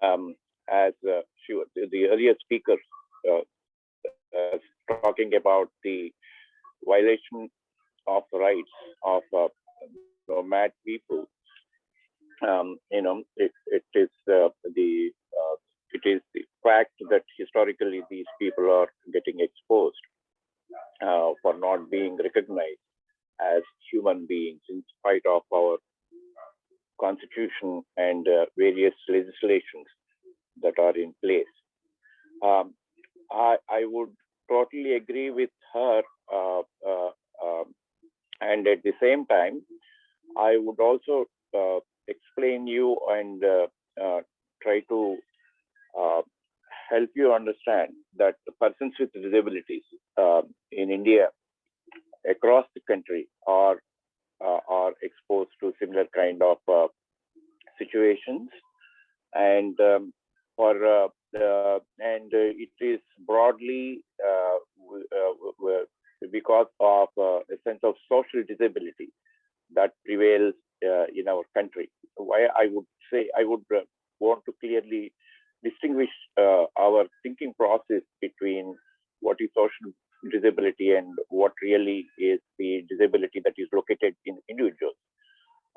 as the earlier speaker uh, talking about the violation of the rights of nomad people. It is the fact that historically these people are getting exposed for not being recognized as human beings in spite of our constitution and various legislations that are in place. I would totally agree with her, and at the same time, I would also explain you and try to help you understand that the persons with disabilities in India across the country are exposed to similar kind of situations, and it is broadly because of a sense of social disability that prevails in our country. Why I would say I would want to clearly distinguish our thinking process between what is social disability and what really is the disability that is located in individuals.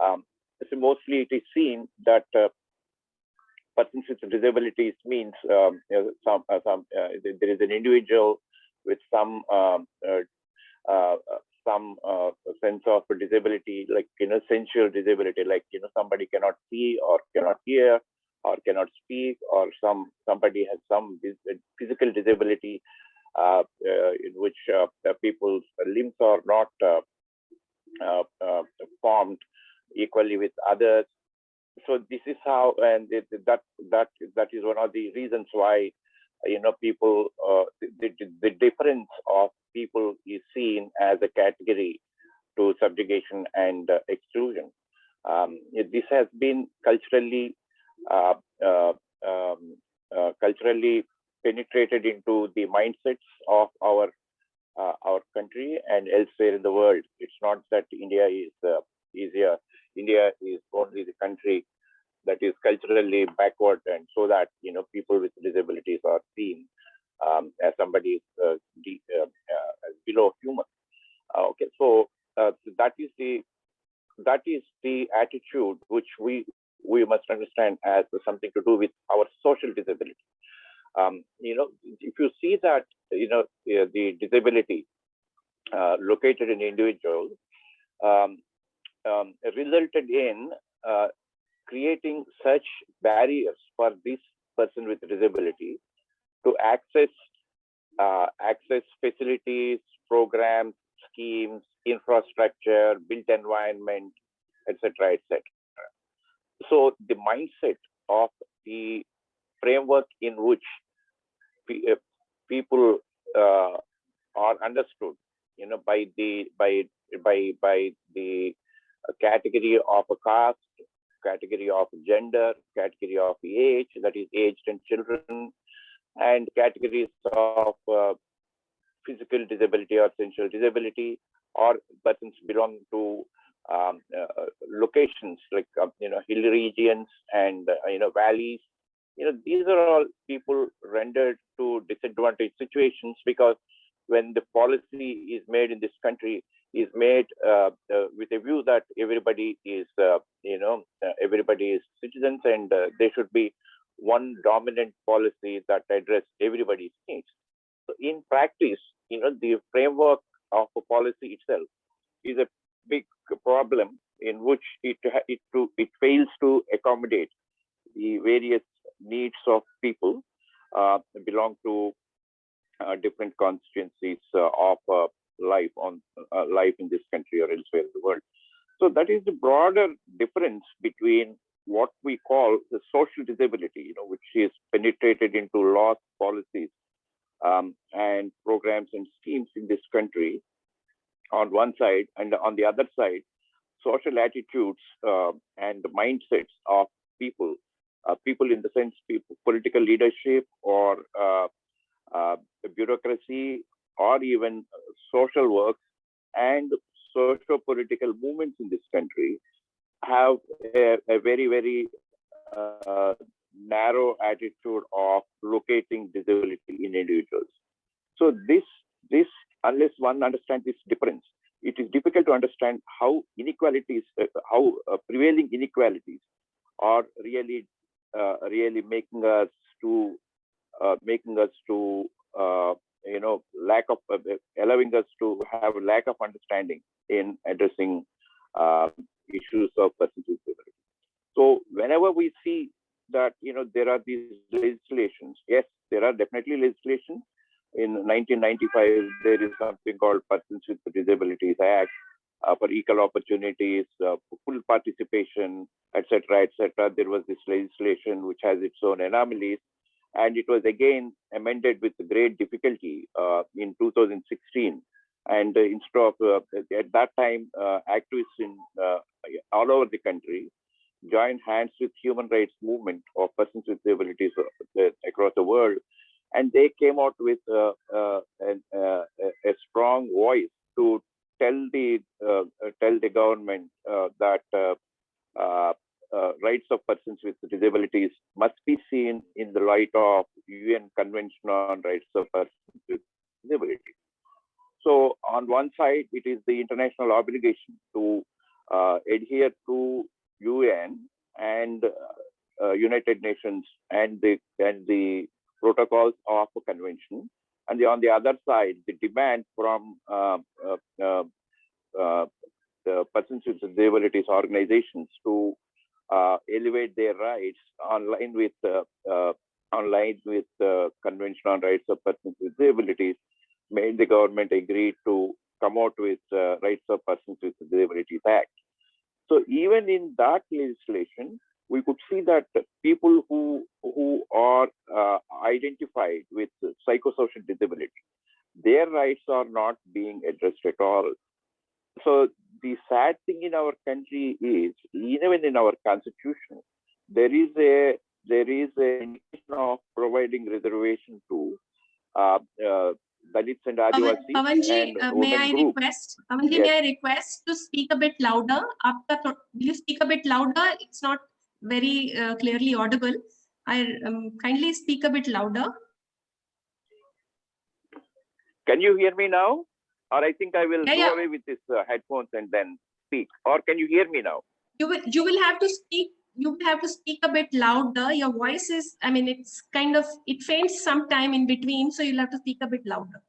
So mostly it is seen that persons with disabilities means there is an individual with some sense of disability, like sensual disability, like somebody cannot see or cannot hear or cannot speak, or somebody has some physical disability in which people's limbs are not formed equally with others. So this is how, and that is one of the reasons why people the difference of people is seen as a category to subjugation and exclusion. This has been culturally penetrated into the mindsets of our country and elsewhere in the world. It's not that India is easier. India is only the country that is culturally backward, and so that people with disabilities are seen as somebody below human. Okay, so that is the attitude which we must understand as something to do with our social disability. If you see that the disability located in individuals resulted in creating such barriers for this person with disability to access facilities, programs, schemes, infrastructure, built environment, etc., etc. So the mindset of the framework in which people are understood, by the category of a caste, category of gender, category of age, that is aged and children, and categories of physical disability or sensual disability, or persons belong to locations like hill regions and valleys. These are all people rendered to disadvantaged situations, because when the policy is made in this country, is made with a view that everybody is citizens, and there should be one dominant policy that address everybody's needs. So in practice, the framework of a policy itself is a big problem in which it fails to accommodate the various needs of people belong to different constituencies of life in this country or elsewhere in the world. So that is the broader difference between what we call the social disability, which is penetrated into laws, policies, and programs and schemes in this country on one side, and on the other side, social attitudes and the mindsets of people in the sense political leadership or bureaucracy, or even social work and socio-political movements in this country have a very, very narrow attitude of locating disability in individuals. So this, unless one understands this difference, it is difficult to understand how inequalities, how prevailing inequalities are really making us to lack of allowing us to have a lack of understanding in addressing issues of persons with disability. So whenever we see that there are these legislations, yes, there are definitely legislations. In 1995, there is something called Persons with Disabilities Act for equal opportunities, for full participation, etc., etc. There was this legislation which has its own anomalies, and it was again amended with great difficulty in 2016. And instead of at that time, activists in all over the country joined hands with human rights movement of persons with disabilities across the world, and they came out with a strong voice to tell the government that rights of persons with disabilities must be seen in the light of UN Convention on Rights of Persons with Disabilities. So on one side, it is the international obligation to adhere to UN and United Nations and the protocols of the convention, and on the other side, the demand from the persons with disabilities organizations to elevate their rights online with Convention on Rights of Persons with Disabilities made the government agree to come out with Rights of Persons with Disabilities Act. So even in that legislation, we could see that people who are identified with psychosocial disability, their rights are not being addressed at all. So the sad thing in our country is, even in our constitution, there is a indication of providing reservation to Dalits and Adivasis Pavanji, and may women I groups. request? Pavanji, Yes. may I request to speak a bit louder? Will you speak a bit louder? It's not very clearly audible. I kindly speak a bit louder. Can you hear me now? Or I think I will do away with this headphones and then speak. Or can you hear me now? You will have to speak. You will have to speak a bit louder. Your voice is, I mean, it's kind of, it faints sometime in between, so you'll have to speak a bit louder.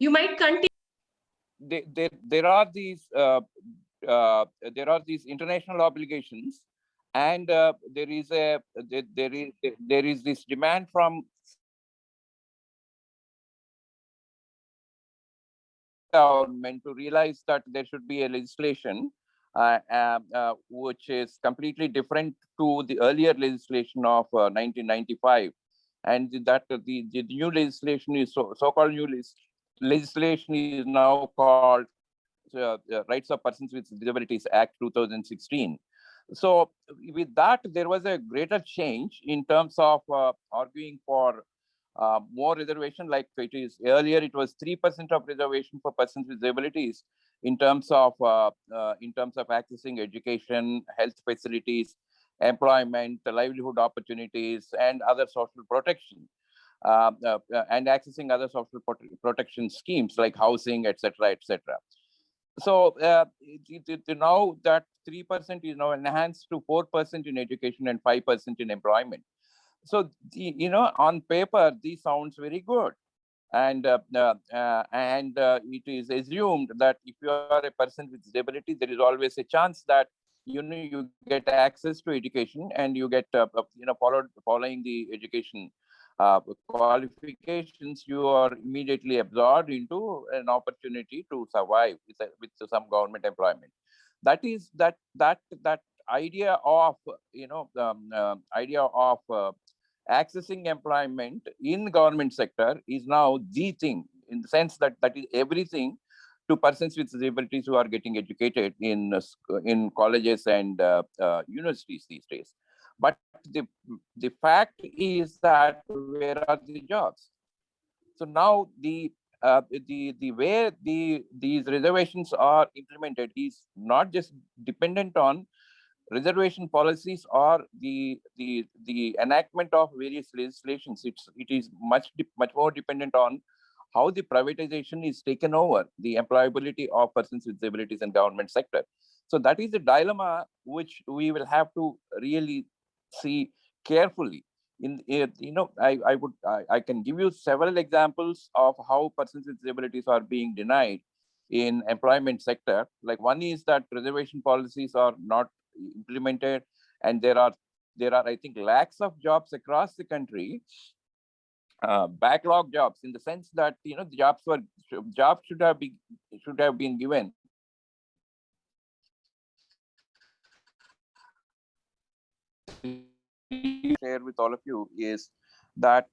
You might continue. There are these international obligations, and there is this demand from government to realize that there should be a legislation which is completely different to the earlier legislation of 1995, and that the new legislation is so-called new legislation is now called Rights of Persons with Disabilities Act 2016. So with that, there was a greater change in terms of arguing for more reservation. Like it is earlier, it was 3% of reservation for persons with disabilities in terms of accessing education, health facilities, employment, livelihood opportunities, and other social protection. And accessing other social protection schemes like housing, etc., etc. So now that 3% is now enhanced to 4% in education and 5% in employment. So on paper, this sounds very good, and it is assumed that if you are a person with disability, there is always a chance that you get access to education, and you get following the education qualifications, you are immediately absorbed into an opportunity to survive with some government employment. That is that idea of accessing employment in government sector is now the thing, in the sense that is everything to persons with disabilities who are getting educated in colleges and universities these days. But the fact is that where are the jobs? So now the way these reservations are implemented is not just dependent on reservation policies or the enactment of various legislations. It is much more dependent on how the privatization is taken over the employability of persons with disabilities in government sector. So that is a dilemma which we will have to really see carefully. I can give you several examples of how persons with disabilities are being denied in employment sector. Like one is that reservation policies are not implemented, and there are I think lakhs of jobs across the country, backlog jobs, in the sense that the jobs should have been given. Share with all of you is that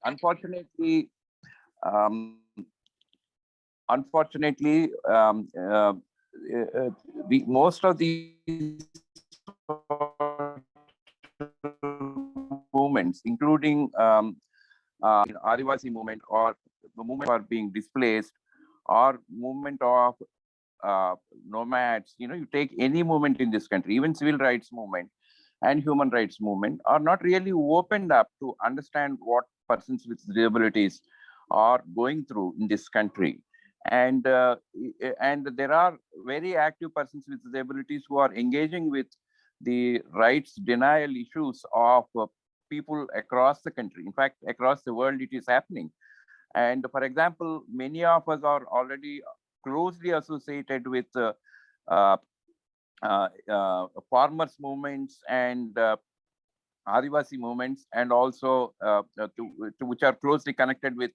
unfortunately, um, unfortunately, the most of these movements, including Adivasi movement, or the movement are being displaced, or movement of nomads. You take any movement in this country, even civil rights movement and human rights movement, are not really opened up to understand what persons with disabilities are going through in this country. And there are very active persons with disabilities who are engaging with the rights denial issues of people across the country. In fact, across the world, it is happening. And for example, many of us are already closely associated with uh, farmers movements and Adivasi movements, and also which are closely connected with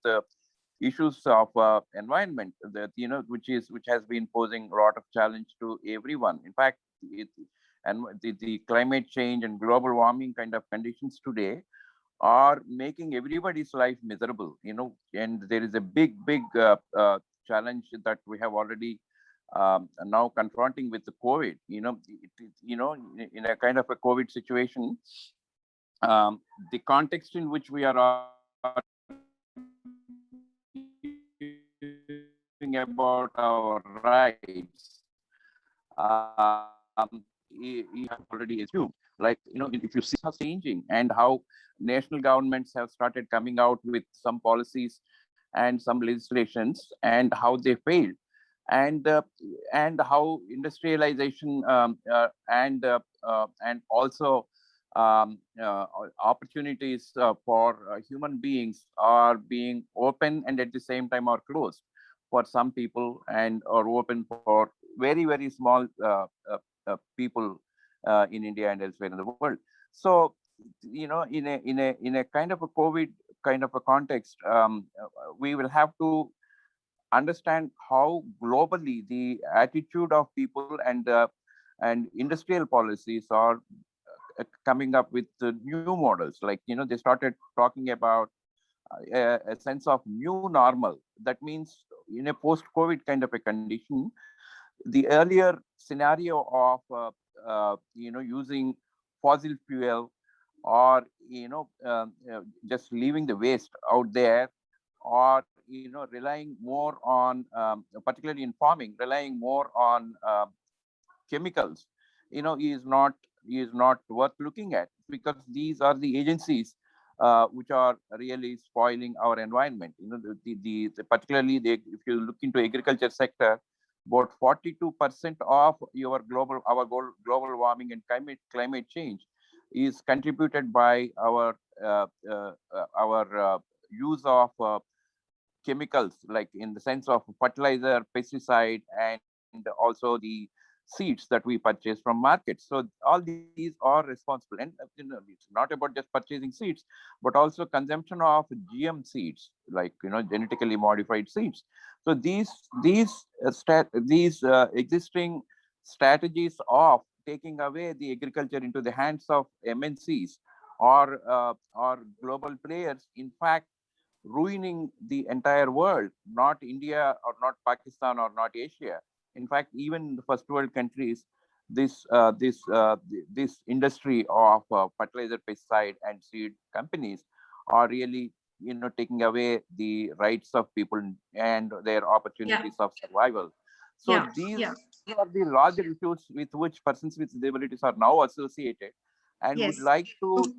issues of environment, that which has been posing a lot of challenge to everyone. In fact, the climate change and global warming kind of conditions today are making everybody's life miserable. And there is a big challenge that we have already now confronting with the COVID. In a kind of a COVID situation, the context in which we are about our rights, you have already assumed. Like, if you see how changing and how national governments have started coming out with some policies and some legislations, and how they failed, and how industrialization and also opportunities for human beings are being open, and at the same time are closed for some people, and are open for very small people in India and elsewhere in the world. So, in a kind of a COVID kind of a context, we will have to understand how globally the attitude of people and industrial policies are coming up with new models. Like, they started talking about a sense of new normal. That means, in a post-COVID kind of a condition, the earlier scenario of using fossil fuel, or just leaving the waste out there, or relying more on, particularly in farming, relying more on chemicals, is not worth looking at, because these are the agencies which are really spoiling our environment. Particularly, if you look into agriculture sector, about 42% of our global warming and climate change is contributed by our use of chemicals, like in the sense of fertilizer, pesticide, and also the seeds that we purchase from markets. So all these are responsible. And it's not about just purchasing seeds, but also consumption of GM seeds, like genetically modified seeds. So these existing strategies of taking away the agriculture into the hands of MNCs or global players, in fact, ruining the entire world, not India or not Pakistan or not Asia. In fact, even the first world countries, this industry of fertilizer, pesticide, and seed companies are really, taking away the rights of people and their opportunities of survival. So Yeah. these Yeah. are the larger issues with which persons with disabilities are now associated, and would Yes. like to